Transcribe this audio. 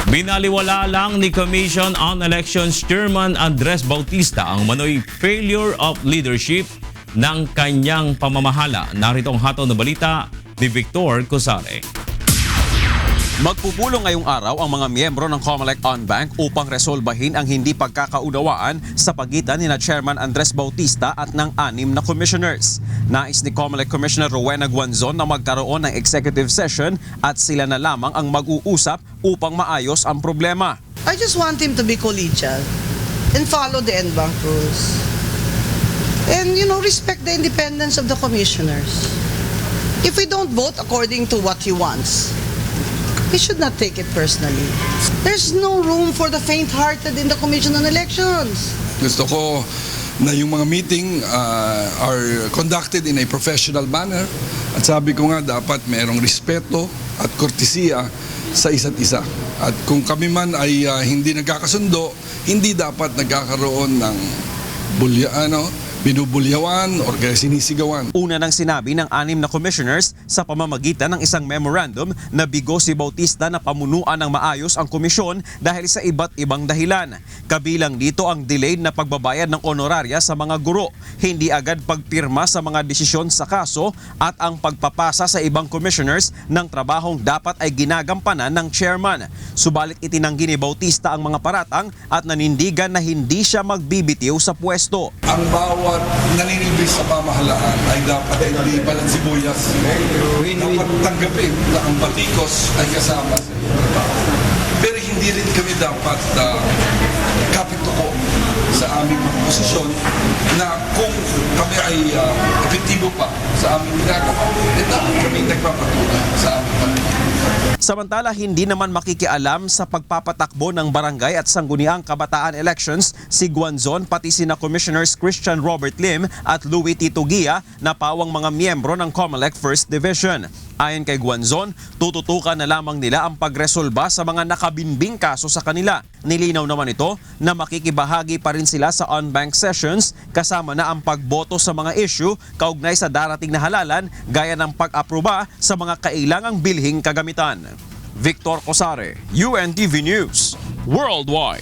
Binaliwala lang ni Commission on Elections Chairman Andres Bautista ang manoy failure of leadership ng kanyang pamamahala. Narito ang hatol na balita ni Victor Cosare. Magpupulong ngayong araw ang mga miyembro ng COMELEC on-bank upang resolbahin ang hindi pagkakaunawaan sa pagitan ni Chairman Andres Bautista at ng 6 na commissioners. Nais ni COMELEC Commissioner Rowena Guanzon na magkaroon ng executive session at sila na lamang ang mag-uusap upang maayos ang problema. I just want him to be collegial and follow the en-bank rules. And, respect the independence of the commissioners. If we don't vote according to what he wants, he should not take it personally. There's no room for the faint-hearted in the Commission on Elections. Gusto ko na yung mga meeting are conducted in a professional manner. At sabi ko nga, dapat mayroong respeto at kortesiya sa isa't isa. At kung kami man ay hindi nagkakasundo, hindi dapat nagkakaroon ng binubulyawan o sinisigawan. Una nang sinabi ng 6 na commissioners sa pamamagitan ng isang memorandum na bigo si Bautista na pamunuan ng maayos ang komisyon dahil sa iba't ibang dahilan. Kabilang dito ang delayed na pagbabayad ng honoraria sa mga guro, hindi agad pagpirma sa mga desisyon sa kaso at ang pagpapasa sa ibang commissioners ng trabahong dapat ay ginagampanan ng chairman. Subalit itinanggi ni Bautista ang mga paratang at nanindigan na hindi siya magbibitiw sa pwesto. Ang bawat naninibig sa pamahalaan ay dapat hindi balansibuyas. Dapat tanggapin na ang batikos ay kasama sa trabaho. Pero hindi rin kami dapat kapituko sa aming posisyon na kung kami ay epektibo pa sa aming ginagawa, dapat kami nagpapatunay sa aming panalig. Samantala, hindi naman makikialam sa pagpapatakbo ng barangay at sangguniang kabataan elections si Guanzon pati sina Commissioners Christian Robert Lim at Louie Tito Guia na pawang mga miyembro ng COMELEC First Division. Ayon kay Guanzon, tututukan na lamang nila ang pagresolba sa mga nakabinbing kaso sa kanila. Nilinaw naman ito na makikibahagi pa rin sila sa on-bank sessions kasama na ang pagboto sa mga issue kaugnay sa darating na halalan gaya ng pag-aproba sa mga kailangang bilhing kagamitan. Victor Cosare, UNTV News, Worldwide.